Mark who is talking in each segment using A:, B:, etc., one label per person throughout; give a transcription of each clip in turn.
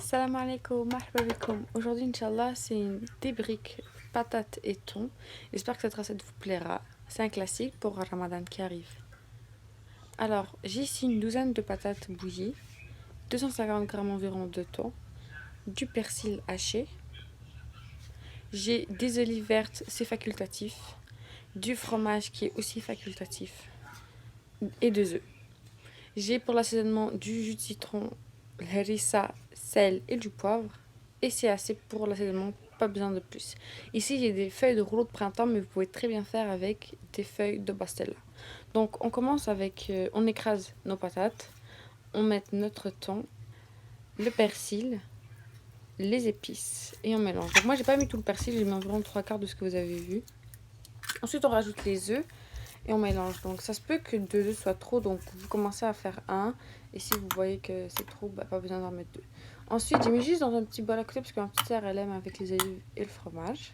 A: Salam alaikum, marhaba bikoum. Aujourd'hui, Inch'Allah, c'est une débrique patates et thon. J'espère que cette recette vous plaira. C'est un classique pour Ramadan qui arrive. Alors, j'ai ici une douzaine de patates bouillies, 250 g environ de thon, du persil haché, j'ai des olives vertes, c'est facultatif, du fromage qui est aussi facultatif, et 2 œufs. J'ai pour l'assaisonnement du jus de citron, harissa, sel et du poivre. Et c'est assez pour l'assaisonnement, pas besoin de plus. Ici, j'ai des feuilles de rouleau de printemps, mais vous pouvez très bien faire avec des feuilles de pastella. Donc, on commence avec, on écrase nos patates, on met notre thon, le persil, les épices et on mélange. Donc, moi, j'ai pas mis tout le persil, j'ai mis environ 3/4 de ce que vous avez vu. Ensuite, on rajoute les œufs et on mélange. Donc, ça se peut que 2 œufs soient trop, donc vous commencez à faire un. Et si vous voyez que c'est trop, bah, pas besoin d'en mettre 2. Ensuite, j'ai mis juste dans un petit bol à côté parce que ma petite sœur, elle aime avec les olives et le fromage.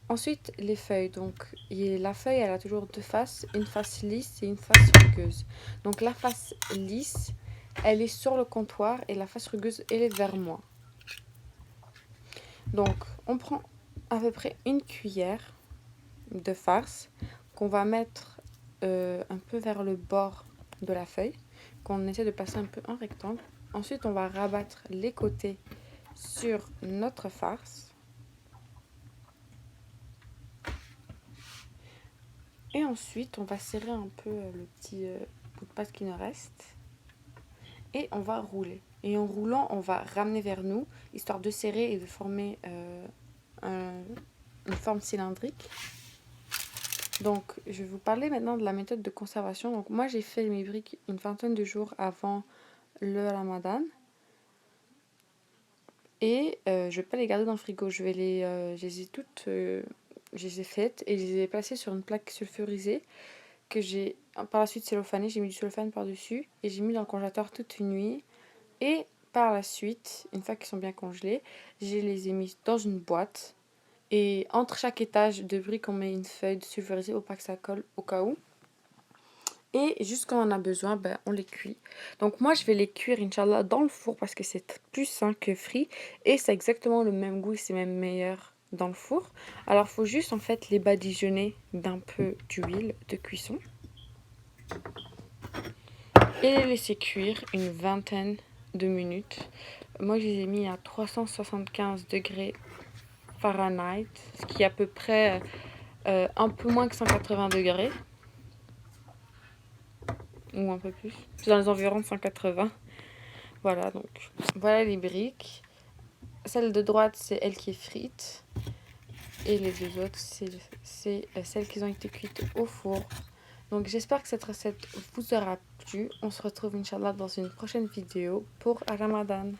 A: Ensuite, les feuilles. Donc, la feuille, elle a toujours 2 faces, une face lisse et une face rugueuse. Donc, la face lisse, elle est sur le comptoir et la face rugueuse, elle est vers moi. Donc, on prend à peu près une cuillère de farce qu'on va mettre un peu vers le bord de la feuille, qu'on essaie de passer un peu en rectangle. Ensuite, on va rabattre les côtés sur notre farce. Et ensuite, on va serrer un peu le petit bout de pâte qui nous reste. Et on va rouler. Et en roulant, on va ramener vers nous, histoire de serrer et de former une forme cylindrique. Donc, je vais vous parler maintenant de la méthode de conservation. Donc, moi, j'ai fait mes briques une vingtaine de jours avant le Ramadan. Et je vais pas les garder dans le frigo. Je les ai toutes, je les ai faites et je les ai placées sur une plaque sulfurisée que j'ai par la suite cellophanée. J'ai mis du cellophane par-dessus et j'ai mis dans le congélateur toute une nuit. Et par la suite, une fois qu'ils sont bien congelés, je les ai mis dans une boîte. Et entre chaque étage de briques, on met une feuille de sulfurisée pour pas que ça colle au cas où. Et juste quand on a besoin, ben, on les cuit. Donc moi, je vais les cuire, Inch'Allah, dans le four parce que c'est plus sain que frit. Et c'est exactement le même goût, c'est même meilleur dans le four. Alors, il faut juste en fait les badigeonner d'un peu d'huile de cuisson. Et les laisser cuire une vingtaine de minutes. Moi, je les ai mis à 375 degrés Fahrenheit, ce qui est à peu près un peu moins que 180 degrés. Ou un peu plus. C'est dans les environs de 180. Voilà, donc voilà les briques. Celle de droite, c'est elle qui est frite. Et les deux autres, c'est celles qui ont été cuites au four. Donc j'espère que cette recette vous aura plu. On se retrouve Inch'Allah dans une prochaine vidéo pour Ramadan.